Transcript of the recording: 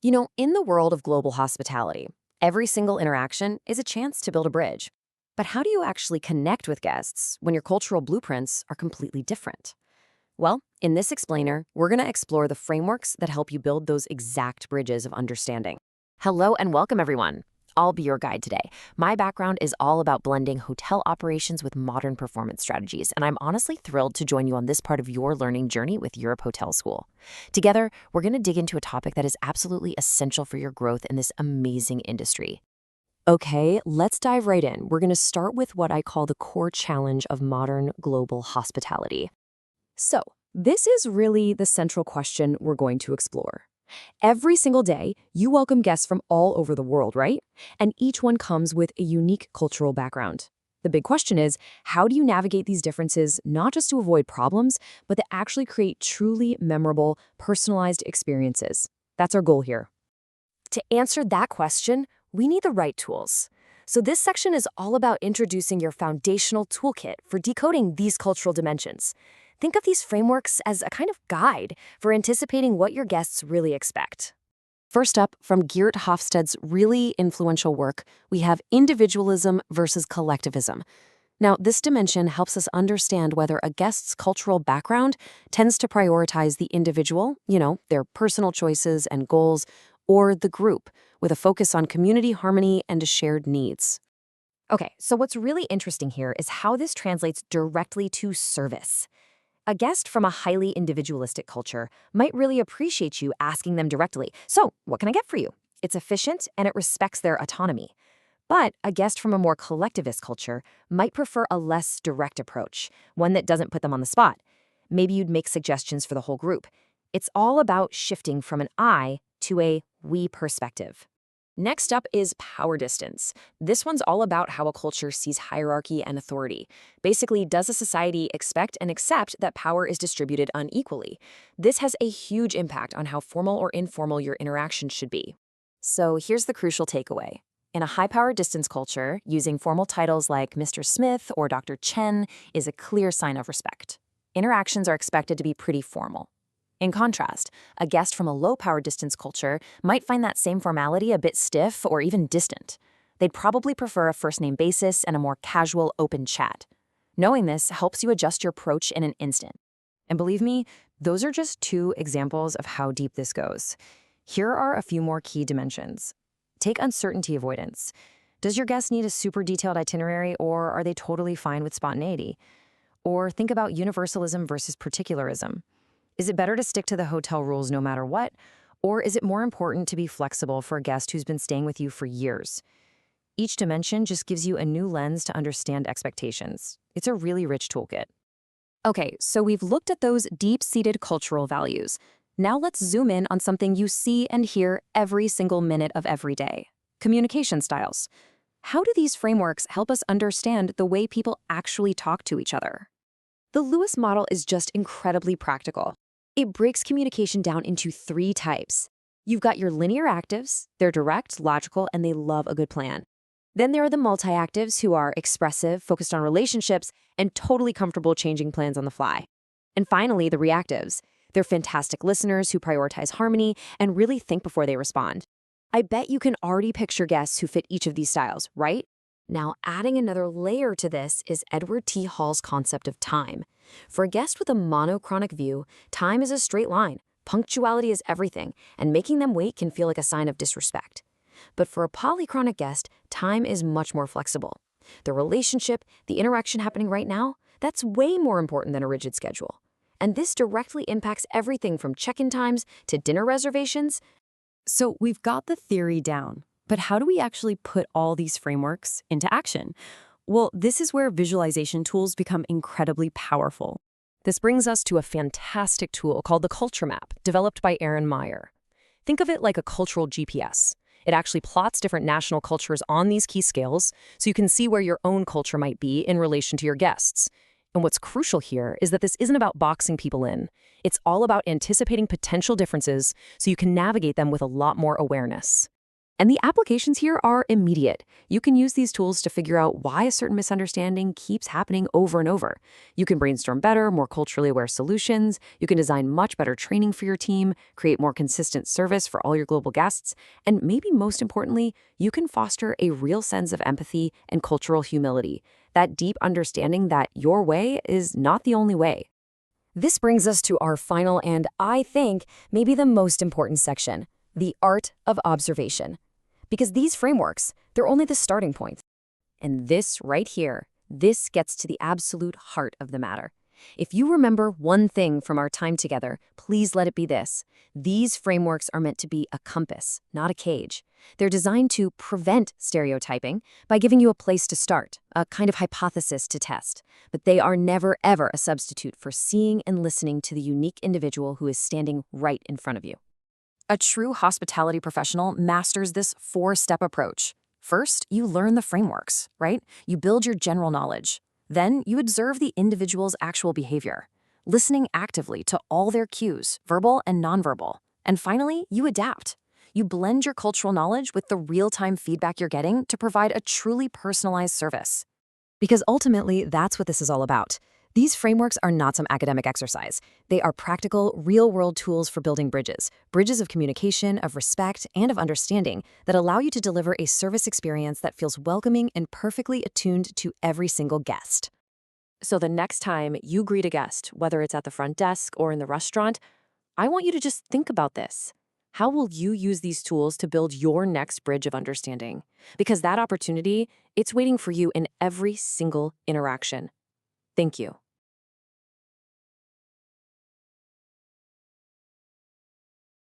In the world of global hospitality, every single interaction is a chance to build a bridge. But how do you actually connect with guests when your cultural blueprints are completely different? Well, in this explainer, we're going to explore the frameworks that help you build those exact bridges of understanding. Hello and welcome, everyone. I'll be your guide today. My background is all about blending hotel operations with modern performance strategies, and I'm honestly thrilled to join you on this part of your learning journey with Europe Hotel School. Together, we're going to dig into a topic that is absolutely essential for your growth in this amazing industry. Okay, let's dive right in. We're going to start with what I call the core challenge of modern global hospitality. So, this is really the central question we're going to explore. Every single day, you welcome guests from all over the world, right? And each one comes with a unique cultural background. The big question is, how do you navigate these differences not just to avoid problems, but to actually create truly memorable, personalized experiences? That's our goal here. To answer that question, we need the right tools. So this section is all about introducing your foundational toolkit for decoding these cultural dimensions. Think of these frameworks as a kind of guide for anticipating what your guests really expect. First up, from Geert Hofstede's really influential work, we have individualism versus collectivism. Now, this dimension helps us understand whether a guest's cultural background tends to prioritize the individual, their personal choices and goals, or the group, with a focus on community harmony and shared needs. Okay, so what's really interesting here is how this translates directly to service. A guest from a highly individualistic culture might really appreciate you asking them directly, "So, what can I get for you?" It's efficient and it respects their autonomy. But a guest from a more collectivist culture might prefer a less direct approach, one that doesn't put them on the spot. Maybe you'd make suggestions for the whole group. It's all about shifting from an I to a we perspective. Next up is power distance. This one's all about how a culture sees hierarchy and authority. Basically, does a society expect and accept that power is distributed unequally? This has a huge impact on how formal or informal your interactions should be. So here's the crucial takeaway. In a high-power distance culture, using formal titles like Mr. Smith or Dr. Chen is a clear sign of respect. Interactions are expected to be pretty formal. In contrast, a guest from a low-power distance culture might find that same formality a bit stiff or even distant. They'd probably prefer a first-name basis and a more casual, open chat. Knowing this helps you adjust your approach in an instant. And believe me, those are just two examples of how deep this goes. Here are a few more key dimensions. Take uncertainty avoidance. Does your guest need a super detailed itinerary, or are they totally fine with spontaneity? Or think about universalism versus particularism. Is it better to stick to the hotel rules no matter what? Or is it more important to be flexible for a guest who's been staying with you for years? Each dimension just gives you a new lens to understand expectations. It's a really rich toolkit. Okay, so we've looked at those deep-seated cultural values. Now let's zoom in on something you see and hear every single minute of every day: communication styles. How do these frameworks help us understand the way people actually talk to each other? The Lewis model is just incredibly practical. It breaks communication down into three types. You've got your linear actives. They're direct, logical, and they love a good plan. Then there are the multi-actives who are expressive, focused on relationships, and totally comfortable changing plans on the fly. And finally, the reactives. They're fantastic listeners who prioritize harmony and really think before they respond. I bet you can already picture guests who fit each of these styles, right? Now, adding another layer to this is Edward T. Hall's concept of time. For a guest with a monochronic view, time is a straight line. Punctuality is everything, and making them wait can feel like a sign of disrespect. But for a polychronic guest, time is much more flexible. The relationship, the interaction happening right now, that's way more important than a rigid schedule. And this directly impacts everything from check-in times to dinner reservations. So we've got the theory down. But how do we actually put all these frameworks into action? Well, this is where visualization tools become incredibly powerful. This brings us to a fantastic tool called the Culture Map, developed by Aaron Meyer. Think of it like a cultural GPS. It actually plots different national cultures on these key scales so you can see where your own culture might be in relation to your guests. And what's crucial here is that this isn't about boxing people in. It's all about anticipating potential differences so you can navigate them with a lot more awareness. And the applications here are immediate. You can use these tools to figure out why a certain misunderstanding keeps happening over and over. You can brainstorm better, more culturally aware solutions. You can design much better training for your team, create more consistent service for all your global guests, and maybe most importantly, you can foster a real sense of empathy and cultural humility, that deep understanding that your way is not the only way. This brings us to our final and, I think, maybe the most important section, the art of observation. Because these frameworks, they're only the starting point. And this right here, this gets to the absolute heart of the matter. If you remember one thing from our time together, please let it be this. These frameworks are meant to be a compass, not a cage. They're designed to prevent stereotyping by giving you a place to start, a kind of hypothesis to test. But they are never, ever a substitute for seeing and listening to the unique individual who is standing right in front of you. A true hospitality professional masters this four-step approach. First, you learn the frameworks, right? You build your general knowledge. Then, you observe the individual's actual behavior, listening actively to all their cues, verbal and nonverbal. And finally, you adapt. You blend your cultural knowledge with the real-time feedback you're getting to provide a truly personalized service. Because ultimately, that's what this is all about. These frameworks are not some academic exercise. They are practical, real-world tools for building bridges of communication, of respect, and of understanding that allow you to deliver a service experience that feels welcoming and perfectly attuned to every single guest. So the next time you greet a guest, whether it's at the front desk or in the restaurant, I want you to just think about this. How will you use these tools to build your next bridge of understanding? Because that opportunity, it's waiting for you in every single interaction. Thank you.